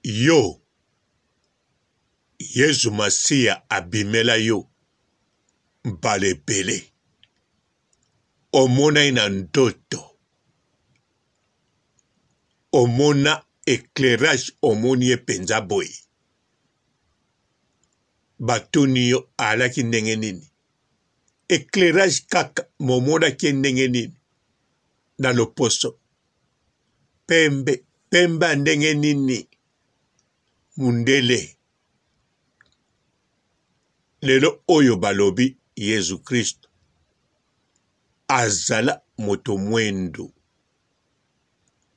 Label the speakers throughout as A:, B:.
A: Yo, Yesu Masia abimela yo, mbalebele. Omona ina ndoto. Omona éclairage omoni epenza boy. Batuni yo alaki ndenge nini. Éclairage kaka momona ki ndenge nini. Na loposo. Pemba ndenge nini. Mundele. Lelo oyo balobi Yesu Kristo. Azala moto mwendo.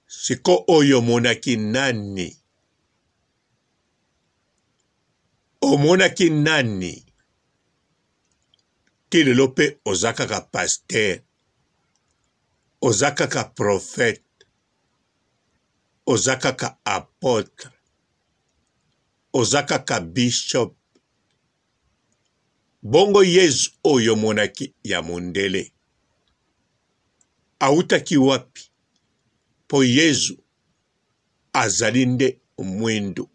A: Siko oyo monaki nani. Omonaki nani. Ti lelo pe ozakaka pasteur. Ozakaka prophète. Ozakaka apôtre. Ozakaka bishop. Bongo Yesu oyo monaki ya mondele. Autaki wapi. Po Yesu azali nde mwendo.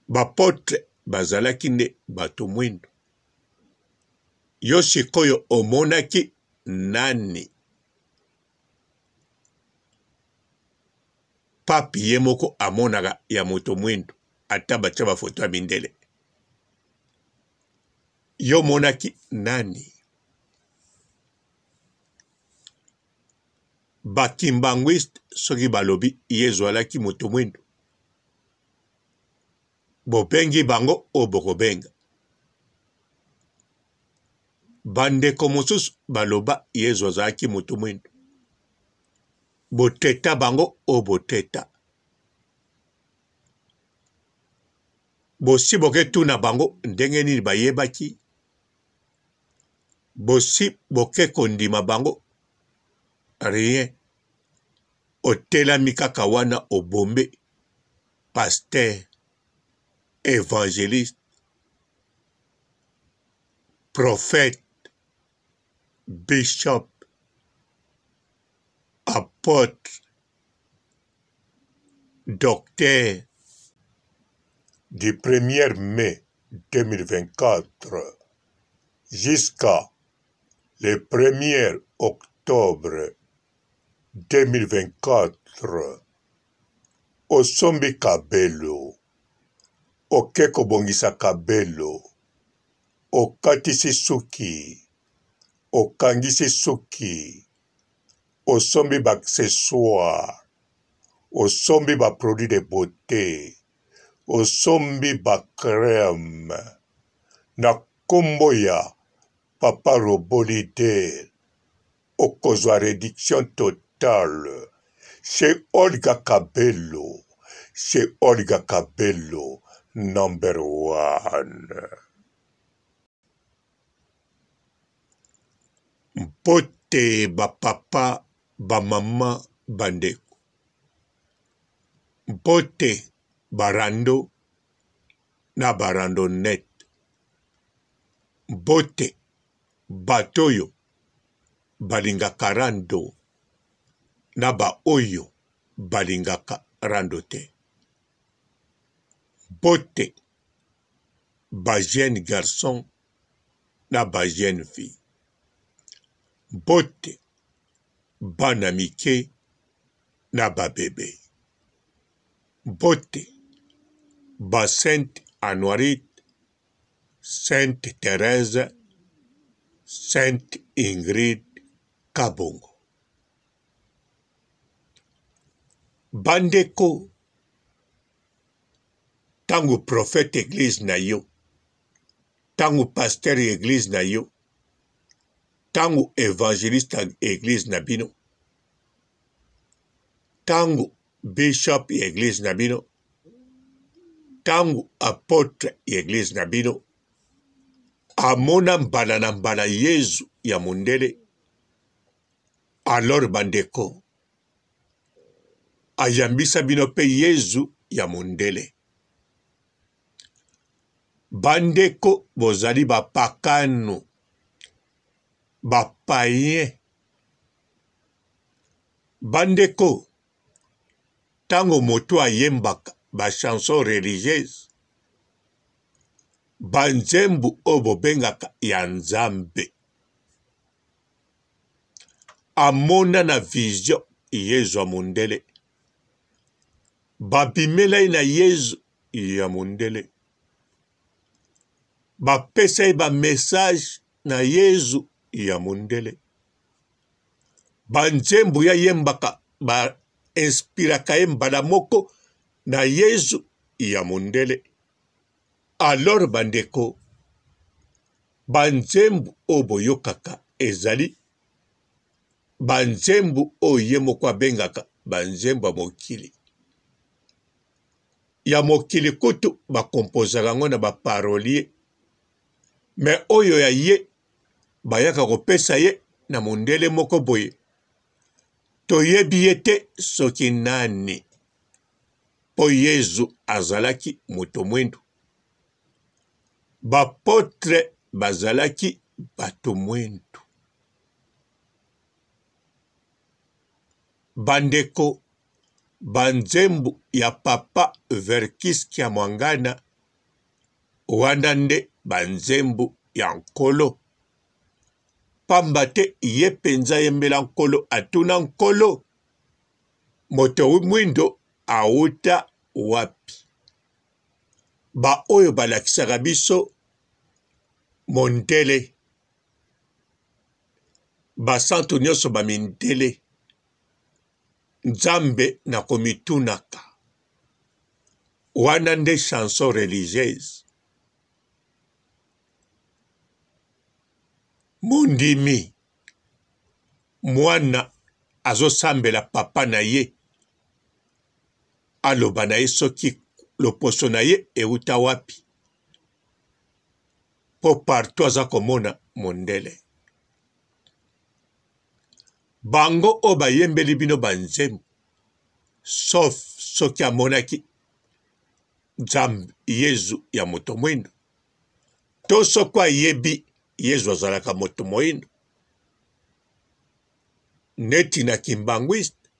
A: Bapotre bazalaki nde bato mwendo. Yo sikoyo omonaki nani. Papi ye moko amonaka ya moto mwendo. Ata batia bafoto ya mindele. Yo monaki nani. Bakimbangwiste soki balobi Yesu alaki moto mwendo. Bobengi bango o bokobenga. Bandeko mosusu baloba Yesu azalaki moto mwendo. Boteta bango o boteta. Bosi boke tuna bango ndenge nini bayebaki. Bosi boke kondima bango. Rien. Otela kaka wana obombe. Pasteur. Évangéliste. Prophète. Bishop. Apôtre. Docteur. Du 1er mai 2024 jusqu'à le 1er octobre 2024, osombi kabelo, okeko bongisa kabelo, okatisi suki, okangisi suki, osombi baccessoire, osombi ba produit de beauté, osombi ba crème, na kombo ya Papa Robolide, okozwa réduction totale chez Olga Kabelo, chez Olga Kabelo, number 1. Mpote ba papa, ba mama, bandeko. Mpote barando na barando net. Mpote batoyo balingaka rando na ba oyo balingaka rando te. Mpote ba jeune garçon na ba jeune fille. Mpote bana mike na ba bébé. Mpote ba Sainte Anuarite, Sainte Thérèse, Sainte Ingrid Kabongo. Bandeko, tangu prophète église na yo, tangu pasteur église na yo, tangu évangéliste église na bino, tangu bishop église na bino, tangu apôtre église na bino, amona mbala na mbala Yesu ya mondele. Alors bandeko, ayambisa bino pe Yesu ya mondele. Bandeko bozali bapakano, bapayen. Bandeko, tango moto ayembaka ba chanson religieuse banzembu obo bengaka ya nzambe amona na vision Yezu amundele babimela na Yezu ya mundele bapesa ba message na Yezu ya mundele banzembu ya yembaka ba inspiraka ye mbala moko na Yezu ya mundele. Alors bandeko banzembu oboyokaka ezali banzembu oye moko abengaka banzembu mokili ya mokili kutu bakompozaka ngo na baparolier me oyo ya ye bayaka kopesa ye na mundele moko boye toyebi ye te soki nani po Yezu azalaki moto mwendu bapotre bazalaki bato mwendu bandeko banzembu ya papa Verkis Kiamwangana wana nde banzembu ya nkolo pamba te ye penza yembela nkolo atuna nkolo moto mwindo auta wapi ba oyo balakisaka biso mondele basantu nyonso bamindele nzambe na komitunaka wana nde chanson religieuse mondimi mwana azosambela papa na ye aloba na ye soki loposo na ye euta wapi po partout aza komona mondele bango o bayembeli bino banzembu sauf soki amonaki nzambe Yezu ya moto mwindo to soko ayebi Yezu azalaka moto moyindo neti na kimbangwiste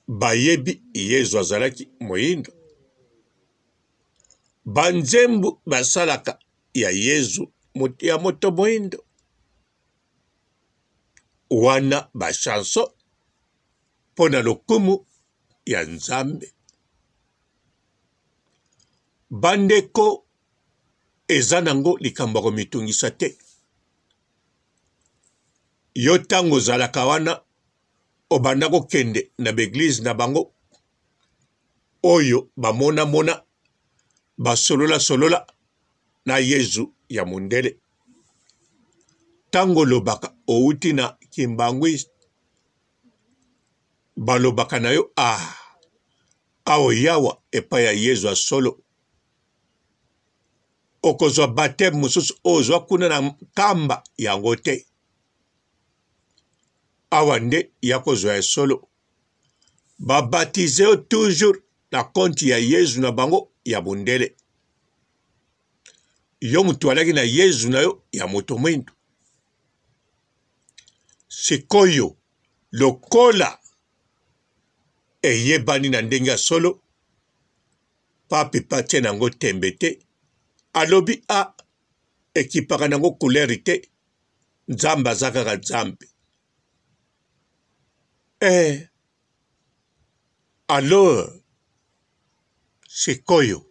A: bayebi Yezu azalaki moyindo banzembu basalaka ya Yezu ya moto moyindo wana bachanson pona lokumu ya nzambe bandeko eza nango likambo komitungisa te yo tango zalaka wana obanda kokende na beglise na bango oyo bamona basolola na Yezu ya mundele tango lobaka outi na kimbangwiste balobaka na yo awo yawa epa ya Yezu asolo okozwa bateme mosusu ozwa kuna na kamba yango te awa nde ya kozwa ya solo babatize yo toujours na konti ya Yezu na bango ya mundele yo mutu alaki na Yezu na yo ya moto mwendu sikoyo lokola eyebani na ndenge ya solo papi patie nango tembe te alobi ekipaka nango couleur te nzambe aza kaka nzambe alors sikoyo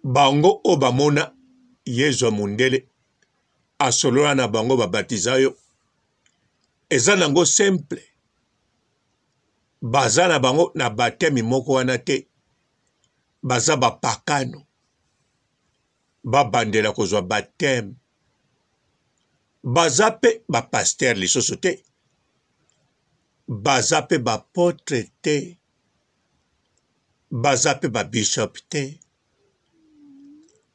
A: bango o bamona Yezu ya mundele asolola na bango babatiza yo eza nango simple baza na bango na batemi moko wana te baza bapakano babandela kozwa bateme baza pe bapaster lisusu te baza pe bapotre te baza pe babishop te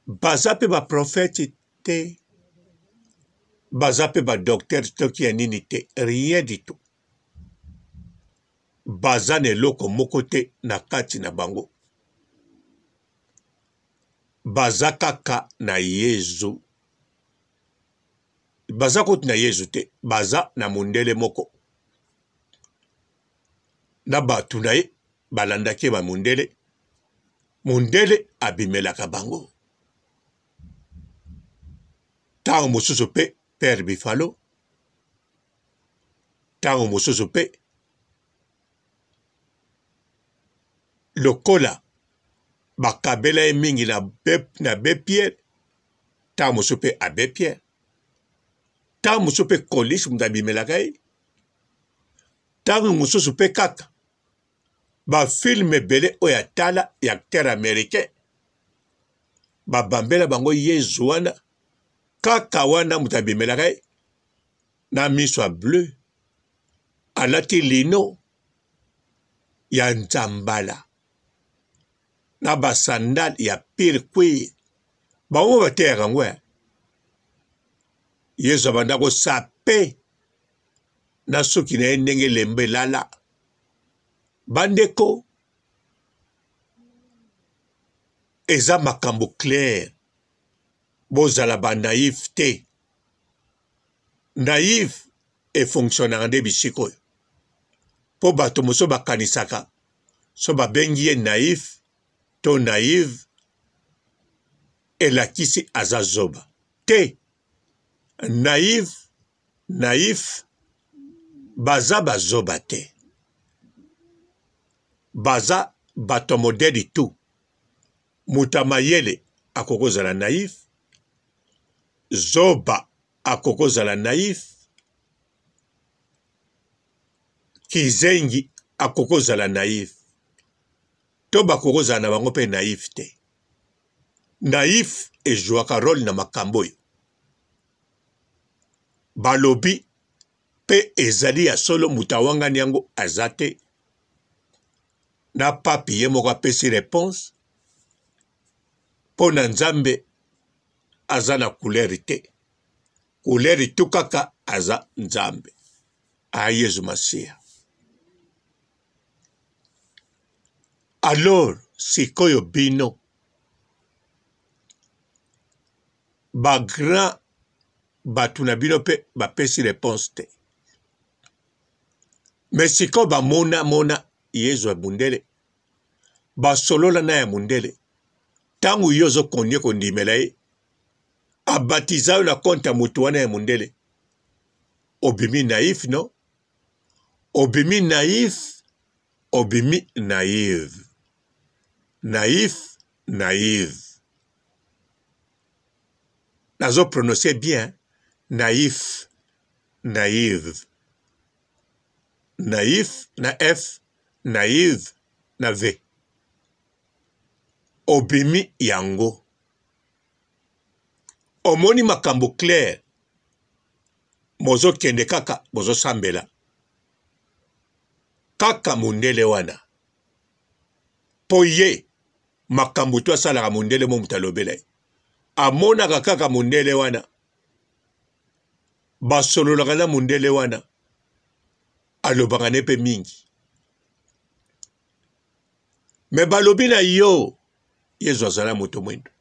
A: baza pe baprofete te baza pe badokter toki ya nini te rien du tout baza na eloko moko te na kati na bango baza kaka na Yezu baza koti na Yezu te baza na mundele moko na bato na ye balandaki ba mundele. Mundele abimelaka bango. Tango mosusu pe Père Bifalo. Tango mosusu pe lokola bakabela ye mingi na be Pierre. Tango mosusu pe abe Pierre. Tango mosusu pe Coliche mutu abimelaka ye. Tango mosusu pe kaka bafilm ebele oyo atala ya acteur américain babambela bango Yesu wana kaka wana mutu abimelaka ye na miso ya bleu alati lino ya nzambala na basandale ya pire cuir bango bateyaka yango ya Yesu abanda kosape na soki na ye ndenge elembo elala. Bandeko eza makambo clair bozala ba naïf te. Naïf efonctionnaka nde bisika oyo mpo bato mosusu bakanisaka so babengi ye naïf to naïve elakisi aza zoba te. Naïf baza bazoba te. Baza bato modeli tu. Muta mayele akokozala naïf. Zoba akokozala naïf. Kizengi akokozala naïf. To bakokozala na bango pe naïf te. Naïf ejouaka rôle na makambo oyo. Balobi pe ezali ya solo muta wangani yango azate. Na papi ye moko apesi réponse. Po na Nzambe aza na couleur te. Couleur tu kaka aza Nzambe. A Yesu Masia. Alors, sikoyo bino. Ba grand batuna bino pe bapesi réponse te. Mais sikoyo ba mona Yesu abundele. Basolola na ya mundele. Tangu yozo konye kondimela ye. Abatiza na konta mutu wana ya mundele. Obimi naïf no? Obimi naïf. Obimi naïve. Naïf, naïve. Nazo prononcer bien. Naïf, naïve. Naïf na F. Naïve na V. Obimi yango. Omoni makambo clair. Mozo kende kaka, mozo sambela. Kaka mundele wana. Po ye, makambo to asalaka mundele mo mutalobela. Amonaka kaka mundele wana. Basololaka na mundele wana. Alobaka nepe mingi. Me balobi na yo. Yesu azala moto mwendo.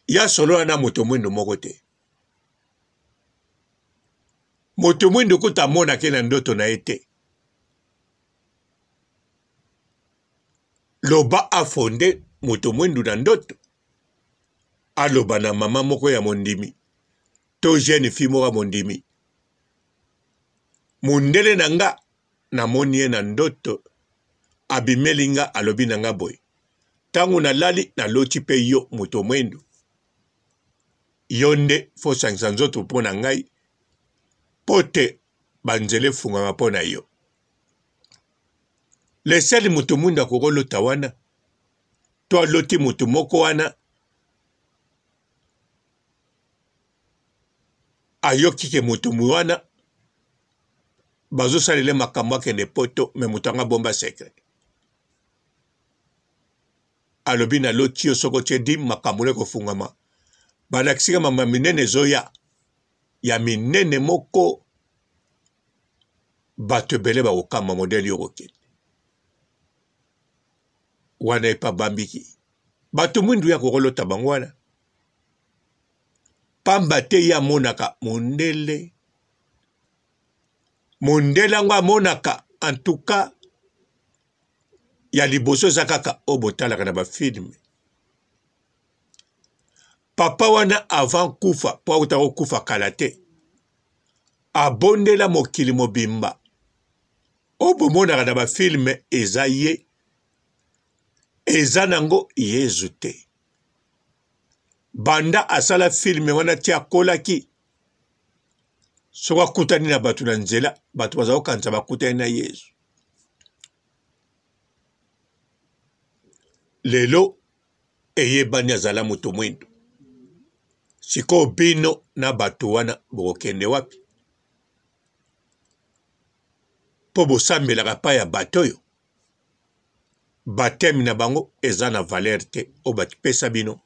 A: Ya solo na moto mwendo moko te. Moto mwendo kuta mona ke na ndoto na ete. Loba afonde moto mwendo na ndoto. Aloba na mama moko ya mondimi. To jeune fille moko ya mondimi. Mundele nanga na monie na ndoto. Abimelinga alobi nanga boy. Tangu na lali na loti pe yo moto mwendo. Yonde fo sangsanzoto po na ngai. Pote banzele fungama po na yo. Leseli moto mwendo akoko lota wana. To loti moto moko wana. Ayoki ke moto mwana. Bazo salele makambo kende poto me mutanga bomba secret. Alobi na loti yo soko che dim makambo ko fungama. Balakisika mama minene zoya. Ya minene moko. Bato bele ba okama modeli yo roket. Wana epa bambiki. Bato mwindu ya kokolota bangwana. Pamba te ya monaka mundele. Mundele ngwa monaka. En tout cas, ya liboso eza kaka oyo botalaka na bafilme. Papa wana avant kufa po auta kokufa kala te abondela mokili mobimba oyo bomonaka na bafilme eza ye, eza nango Yezu te. Banda asala filme wana ti akolaki soko akutani na bato na nzela, bato baza kokanisa bakutani na Yezu. Lelo eyebani azala moto mwindo. Siko bino na bato wana bokende wapi? Po bosambelaka pa ya bato oyo. Batemi na bango eza na valer te o batipesa bino.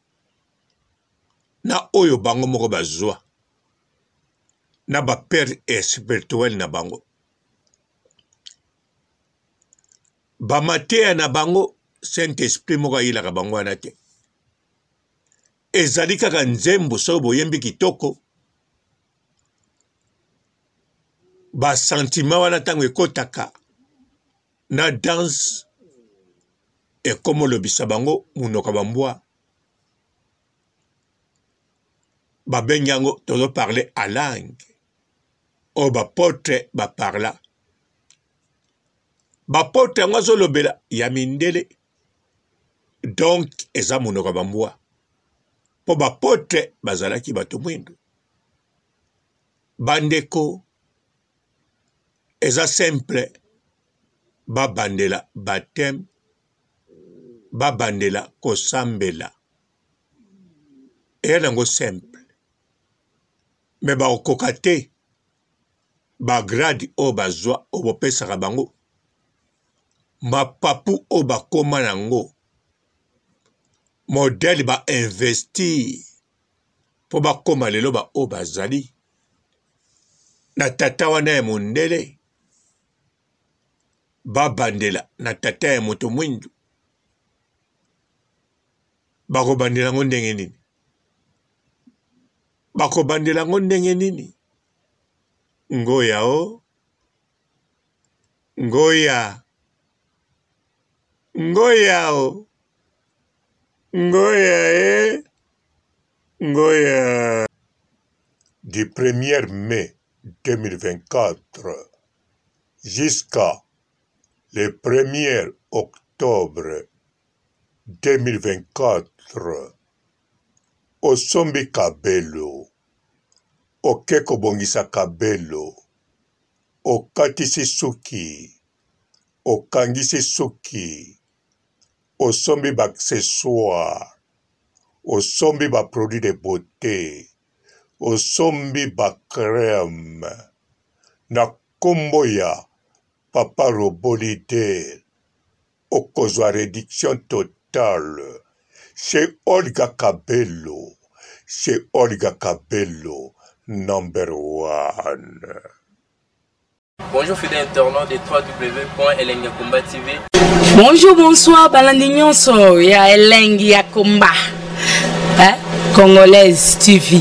A: Na oyo bango moko bazwa. Na ba père spirituel na bango. Ba mateya na bango Saint-Esprit moko ayilaka bango wana te. Ezali kaka nzembo so boyembi kitoko. Ba sentiment wana tango ekotaka na danse ekomo lobisa bango munoka bambwa. Ba benyango tozo parler à langue. O ba potre ba parla. Ba potre ngazo lobela ya mindele. Donc eza munoka bambwa. Po ba potre bazalaki bato mwindo. Bandeko eza simple. Ba bandela baptême. Ba bandela kosambela. Eya nango simple. Me ba okokate. Ba grade o bazwa o bopesaka bango. Mapapu o bakoma nango. Modèle ba investir. Po bakoma lelo ba o bazali. Na tata wana ya mondele. Ba bandela na tata ya moto mwindu. Bako bandela ngo ndenge nini? Bako bandela ngo ndenge nini? Ngoya o. Ngoya. Ngoya o. Ngoya Ngoya. Du 1er mai 2024 jusqu'à le 1er octobre 2024 osombi kabelo, okeko bongisa kabelo, okatisi suki, okangisi suki, osombi ba accessoire, osombi ba produit de beauté, osombi ba crème, na kombo ya Papa Robolide, okozwa réduction totale chez Olga Kabelo, chez Olga Kabelo, number 1.
B: Bonjour fidèles internautes de www.elengiakomba TV.
C: Bonjour, bonsoir, balandi nyonso ya Elengi ya Komba, Congolaise TV.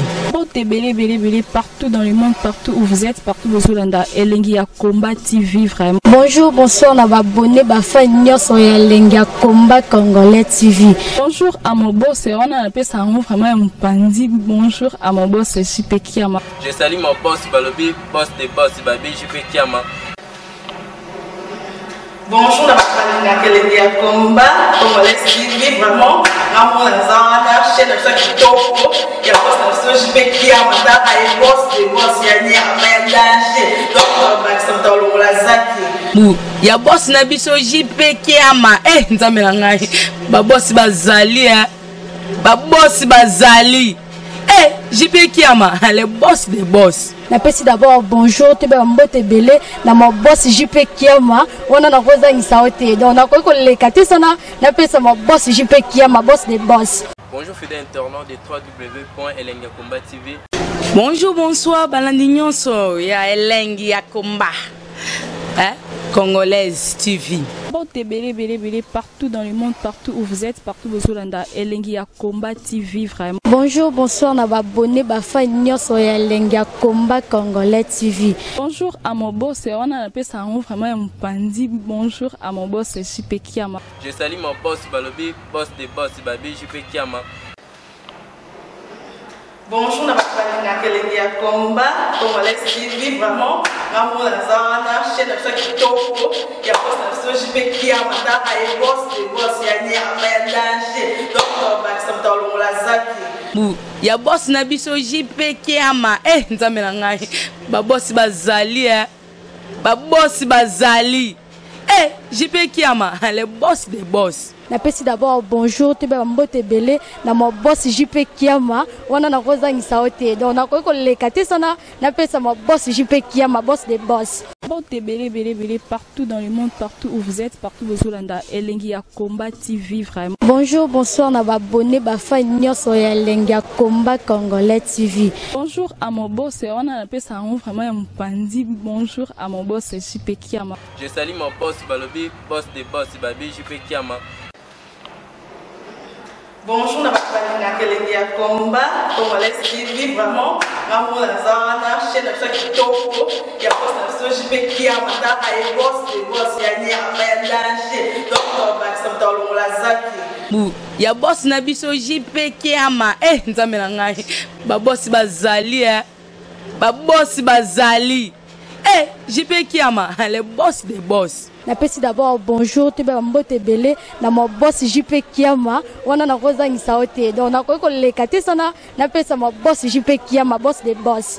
D: Belé partout dans le monde, partout où vous êtes, partout où vous êtes, Elengi ya Komba TV vraiment.
E: Bonjour, bonsoir, on va abonner bafan nyonso ya Elengi ya Komba Congolais TV.
D: Bonjour à mon boss, on a appelé ça vraiment un pandi. Bonjour à mon boss, JP Kiama.
B: Je salue mon boss Balobi, boss des boss Babi, JP Kiama.
F: Bonjour, la Elengi ya Komba Congolais TV vraiment. Ramon Lazana, chaîne de ça qui topo, il y a pas de JP Kiama, et boss des boss, il y a un danger. Donc on va accepter le lazaki.
C: Ya boss na biso JP Kiama, nzambe na ngai. Ba boss bazali ba boss bazali. JP Kiama, le boss des boss.
E: Napesi d'abord bonjour, tu mbote belé na mon boss JP Kiama, on a rosa ngisaote. Donc on a quoi le katesana, napesa mon boss JP Kiama, boss des boss.
B: Bonjour fidèles internautes de www.elengiakomba TV.
C: Bonjour, bonsoir, balandi nyonso ya Elengi ya Komba. Congolaise TV.
D: Bon, belé, partout dans le monde, partout où vous êtes, partout où vous êtes, Elengi à Combat TV, vraiment.
E: Bonjour, bonsoir, na abonné, bafa nyoso ya Elengi à Combat Congolais TV.
D: Bonjour à mon boss, on a appelé ça vraiment un pandi. Bonjour à mon boss, JP Kiama.
B: Je salue mon boss Balobi, boss des boss, Babi JP Kiama.
F: Bonjour, na Elengi à Combat Congolais TV, vraiment. Maman Lazana, chaîne de qui topo, il y a boss de JP Kiama, et boss des boss, il y a un danger. Donc, ça me donne la zaki.
C: Ya boss na biso JP Kiama. Nzambe na ngai. Ba boss bazali Ba boss bazali. JP Kiama, le boss des boss.
E: Napesi d'abord bonjour, tu peux mbote belé na mon boss JP Kiama, wana na koza ngisaote. Donc na ko le kate sana, napesa mon boss JP Kiama, boss des boss.
D: Bon, belé, partout dans le monde, partout où vous êtes, partout où vous êtes, Elengi à Combat TV, vraiment.
E: Bonjour, bonsoir, na abonné, bafa nyoso ya Elengi à Combat Congolais TV.
D: Bonjour à mon boss, on a appelé ça vraiment un pandi. Bonjour à mon boss, JP Kiama.
B: Je salue mon boss Balobi, boss des boss, Babi JP Kiama.
F: Bonjour, na Elengi à Combat Congolais TV, vraiment. Maman Lazana, chaîne de qui topo, il y a boss de JP Kiama, et boss des boss, il y a un danger. Donc, ça me donne la zaki.
C: Ya boss na biso JP Kiama. Nzambe na ngai. Ba boss bazali Ba boss bazali. JP Kiama, le boss des boss.
E: Napesi d'abord bonjour, tu peux mbote belé na mon boss JP Kiama, wana na koza ngisaote. Donc na ko le kate sana, napesa mon boss JP Kiama, boss des boss.